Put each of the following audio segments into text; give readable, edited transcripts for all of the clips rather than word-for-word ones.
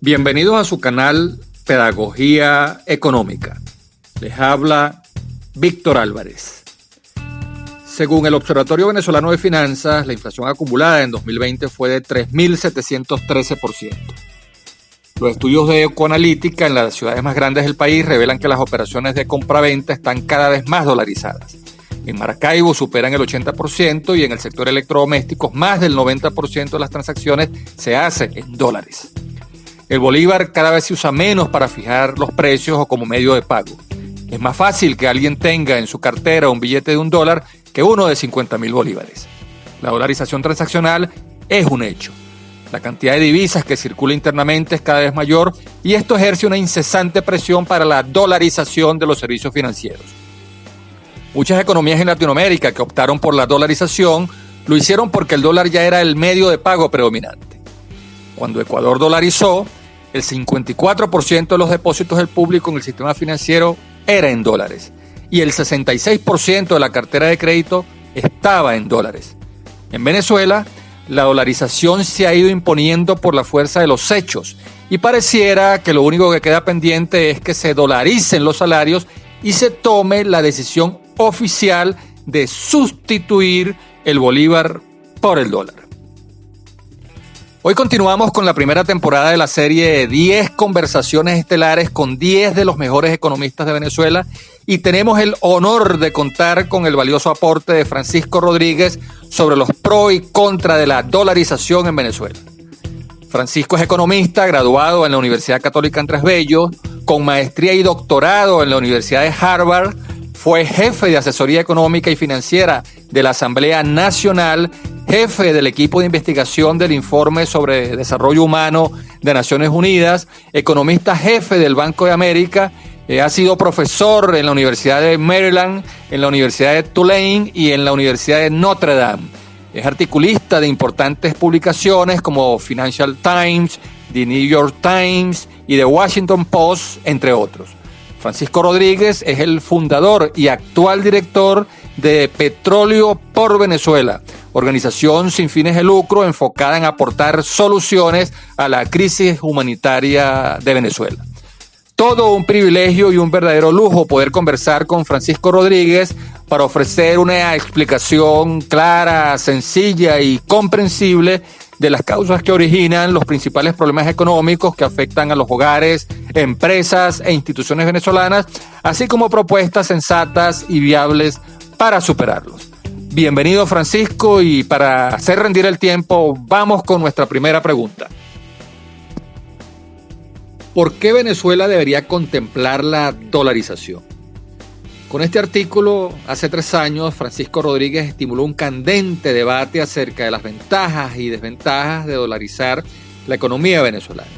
Bienvenidos a su canal Pedagogía Económica. Les habla Víctor Álvarez. Según el Observatorio Venezolano de Finanzas, la inflación acumulada en 2020 fue de 3.713%. Los estudios de Ecoanalítica en las ciudades más grandes del país revelan que las operaciones de compra-venta están cada vez más dolarizadas. En Maracaibo superan el 80% y en el sector electrodomésticos más del 90% de las transacciones se hacen en dólares. El bolívar cada vez se usa menos para fijar los precios o como medio de pago. Es más fácil que alguien tenga en su cartera un billete de $1 que uno de 50.000 bolívares. La dolarización transaccional es un hecho. La cantidad de divisas que circula internamente es cada vez mayor y esto ejerce una incesante presión para la dolarización de los servicios financieros. Muchas economías en Latinoamérica que optaron por la dolarización lo hicieron porque el dólar ya era el medio de pago predominante. Cuando Ecuador dolarizó, el 54% de los depósitos del público en el sistema financiero era en dólares y el 66% de la cartera de crédito estaba en dólares. En Venezuela, la dolarización se ha ido imponiendo por la fuerza de los hechos y pareciera que lo único que queda pendiente es que se dolaricen los salarios y se tome la decisión oficial de sustituir el bolívar por el dólar. Hoy continuamos con la primera temporada de la serie de 10 conversaciones estelares con 10 de los mejores economistas de Venezuela y tenemos el honor de contar con el valioso aporte de Francisco Rodríguez sobre los pros y contras de la dolarización en Venezuela. Francisco es economista, graduado en la Universidad Católica Andrés Bello, con maestría y doctorado en la Universidad de Harvard. Fue jefe de asesoría económica y financiera de la Asamblea Nacional, jefe del equipo de investigación del Informe sobre Desarrollo Humano de Naciones Unidas, economista jefe del Banco de América, ha sido profesor en la Universidad de Maryland, en la Universidad de Tulane y en la Universidad de Notre Dame. Es articulista de importantes publicaciones como Financial Times, The New York Times y The Washington Post, entre otros. Francisco Rodríguez es el fundador y actual director de Petróleo por Venezuela, organización sin fines de lucro enfocada en aportar soluciones a la crisis humanitaria de Venezuela. Todo un privilegio y un verdadero lujo poder conversar con Francisco Rodríguez para ofrecer una explicación clara, sencilla y comprensible de las causas que originan los principales problemas económicos que afectan a los hogares, empresas e instituciones venezolanas, así como propuestas sensatas y viables para superarlos. Bienvenido, Francisco, y para hacer rendir el tiempo, vamos con nuestra primera pregunta. ¿Por qué Venezuela debería contemplar la dolarización? Con este artículo, hace 3 años, Francisco Rodríguez estimuló un candente debate acerca de las ventajas y desventajas de dolarizar la economía venezolana.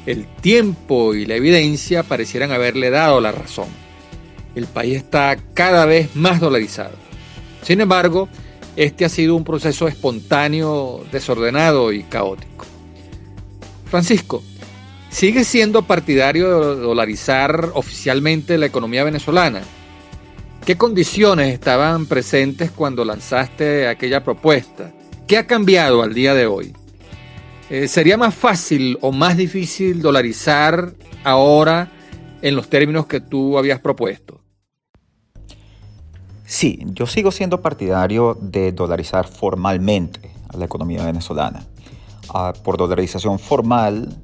El tiempo y la evidencia parecieran haberle dado la razón. El país está cada vez más dolarizado. Sin embargo, este ha sido un proceso espontáneo, desordenado y caótico. Francisco, ¿sigue siendo partidario de dolarizar oficialmente la economía venezolana? ¿Qué condiciones estaban presentes cuando lanzaste aquella propuesta? ¿Qué ha cambiado al día de hoy? ¿Sería más fácil o más difícil dolarizar ahora en los términos que tú habías propuesto? Sí, yo sigo siendo partidario de dolarizar formalmente a la economía venezolana. Por dolarización formal,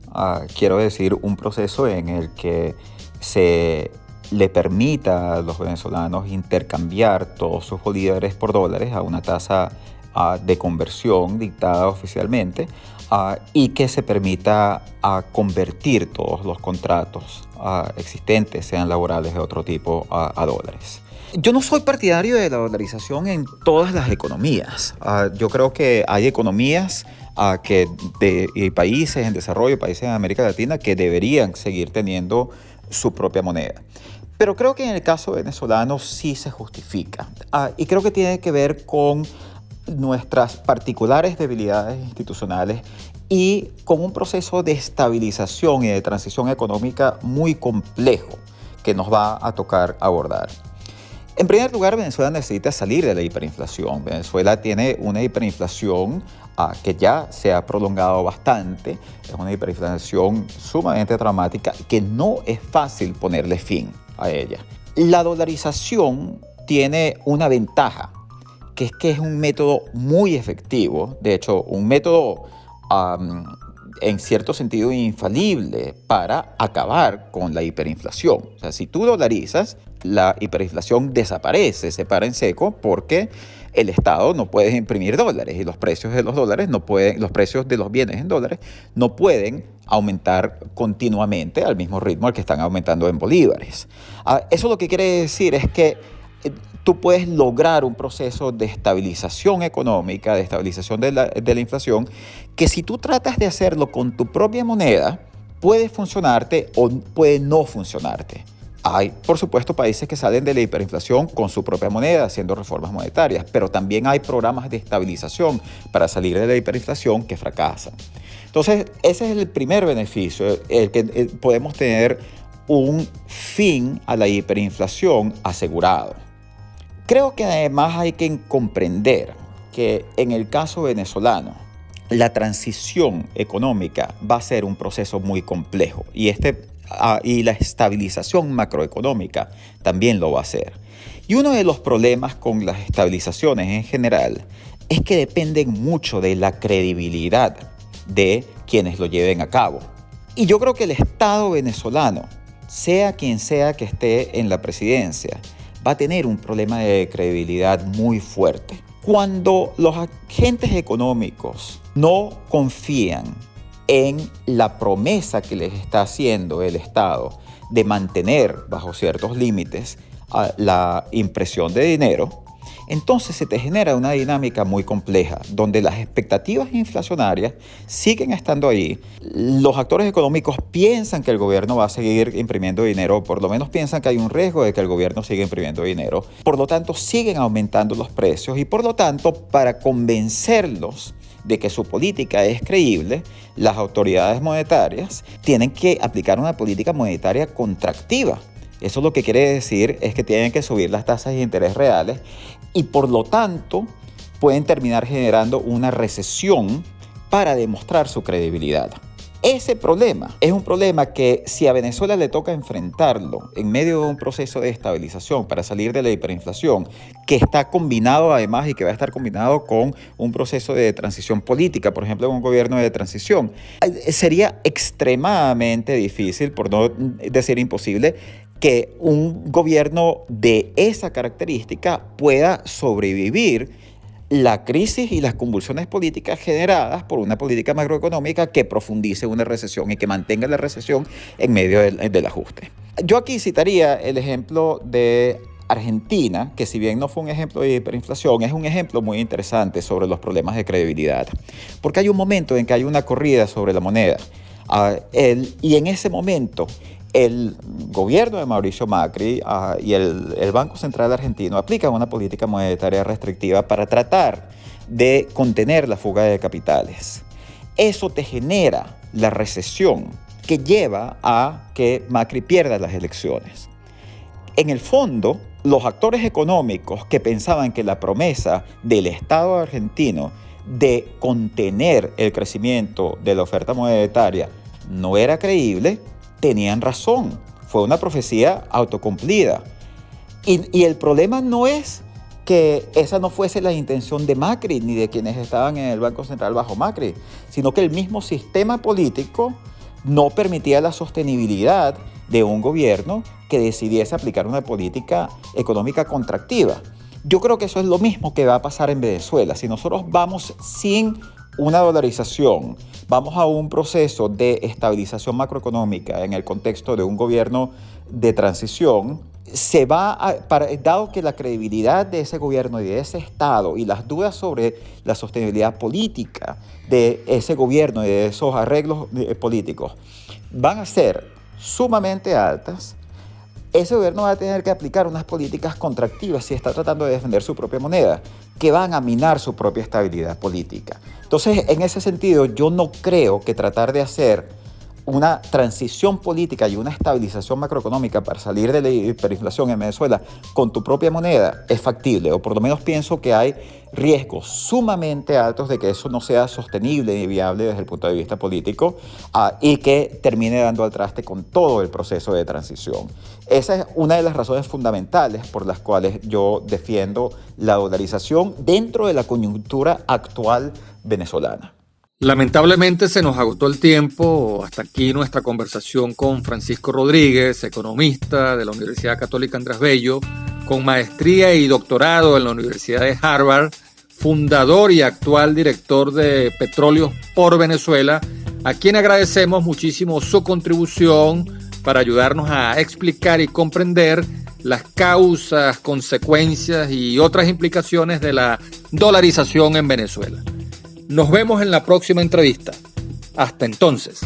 quiero decir un proceso en el que se le permita a los venezolanos intercambiar todos sus bolívares por dólares a una tasa de conversión dictada oficialmente y que se permita convertir todos los contratos existentes, sean laborales de otro tipo, a dólares. Yo no soy partidario de la dolarización en todas las economías. Yo creo que hay economías y países en desarrollo, países en América Latina, que deberían seguir teniendo su propia moneda. Pero creo que en el caso venezolano sí se justifica. Y creo que tiene que ver con nuestras particulares debilidades institucionales y con un proceso de estabilización y de transición económica muy complejo que nos va a tocar abordar. En primer lugar, Venezuela necesita salir de la hiperinflación. Venezuela tiene una hiperinflación que ya se ha prolongado bastante. Es una hiperinflación sumamente dramática que no es fácil ponerle fin a ella. La dolarización tiene una ventaja, que es un método muy efectivo, de hecho, un método en cierto sentido infalible para acabar con la hiperinflación. O sea, si tú dolarizas, la hiperinflación desaparece, se para en seco, porque el Estado no puede imprimir dólares y los precios de los dólares no pueden, los precios de los bienes en dólares no pueden aumentar continuamente al mismo ritmo al que están aumentando en bolívares. Eso lo que quiere decir es que tú puedes lograr un proceso de estabilización económica, de estabilización de la inflación, que si tú tratas de hacerlo con tu propia moneda, puede funcionarte o puede no funcionarte. Hay, por supuesto, países que salen de la hiperinflación con su propia moneda, haciendo reformas monetarias, pero también hay programas de estabilización para salir de la hiperinflación que fracasan. Entonces, ese es el primer beneficio, el que podemos tener un fin a la hiperinflación asegurado. Creo que además hay que comprender que en el caso venezolano, la transición económica va a ser un proceso muy complejo y la estabilización macroeconómica también lo va a hacer. Y uno de los problemas con las estabilizaciones en general es que dependen mucho de la credibilidad de quienes lo lleven a cabo. Y yo creo que el Estado venezolano, sea quien sea que esté en la presidencia, va a tener un problema de credibilidad muy fuerte. Cuando los agentes económicos no confían en la promesa que les está haciendo el Estado de mantener bajo ciertos límites la impresión de dinero, entonces se te genera una dinámica muy compleja, donde las expectativas inflacionarias siguen estando ahí. Los actores económicos piensan que el gobierno va a seguir imprimiendo dinero, por lo menos piensan que hay un riesgo de que el gobierno siga imprimiendo dinero. Por lo tanto, siguen aumentando los precios y por lo tanto, para convencerlos de que su política es creíble, las autoridades monetarias tienen que aplicar una política monetaria contractiva. Eso lo que quiere decir es que tienen que subir las tasas de interés reales y por lo tanto pueden terminar generando una recesión para demostrar su credibilidad. Ese problema es un problema que si a Venezuela le toca enfrentarlo en medio de un proceso de estabilización para salir de la hiperinflación, que está combinado además y que va a estar combinado con un proceso de transición política, por ejemplo, un gobierno de transición, sería extremadamente difícil, por no decir imposible, que un gobierno de esa característica pueda sobrevivir la crisis y las convulsiones políticas generadas por una política macroeconómica que profundice una recesión y que mantenga la recesión en medio del ajuste. Yo aquí citaría el ejemplo de Argentina, que si bien no fue un ejemplo de hiperinflación, es un ejemplo muy interesante sobre los problemas de credibilidad, porque hay un momento en que hay una corrida sobre la moneda y en ese momento el gobierno de Mauricio Macri y el Banco Central argentino aplican una política monetaria restrictiva para tratar de contener la fuga de capitales. Eso te genera la recesión que lleva a que Macri pierda las elecciones. En el fondo, los actores económicos que pensaban que la promesa del Estado argentino de contener el crecimiento de la oferta monetaria no era creíble, tenían razón. Fue una profecía autocumplida. Y el problema no es que esa no fuese la intención de Macri ni de quienes estaban en el Banco Central bajo Macri, sino que el mismo sistema político no permitía la sostenibilidad de un gobierno que decidiese aplicar una política económica contractiva. Yo creo que eso es lo mismo que va a pasar en Venezuela. Si nosotros vamos sin una dolarización, vamos a un proceso de estabilización macroeconómica en el contexto de un gobierno de transición, dado que la credibilidad de ese gobierno y de ese Estado y las dudas sobre la sostenibilidad política de ese gobierno y de esos arreglos políticos van a ser sumamente altas, ese gobierno va a tener que aplicar unas políticas contractivas si está tratando de defender su propia moneda, que van a minar su propia estabilidad política. Entonces, en ese sentido, yo no creo que tratar de hacer una transición política y una estabilización macroeconómica para salir de la hiperinflación en Venezuela con tu propia moneda es factible, o por lo menos pienso que hay riesgos sumamente altos de que eso no sea sostenible y viable desde el punto de vista político y que termine dando al traste con todo el proceso de transición. Esa es una de las razones fundamentales por las cuales yo defiendo la dolarización dentro de la coyuntura actual venezolana. Lamentablemente se nos agotó el tiempo. Hasta aquí nuestra conversación con Francisco Rodríguez, economista de la Universidad Católica Andrés Bello, con maestría y doctorado en la Universidad de Harvard, fundador y actual director de Petróleos por Venezuela, a quien agradecemos muchísimo su contribución para ayudarnos a explicar y comprender las causas, consecuencias y otras implicaciones de la dolarización en Venezuela. Nos vemos en la próxima entrevista. Hasta entonces.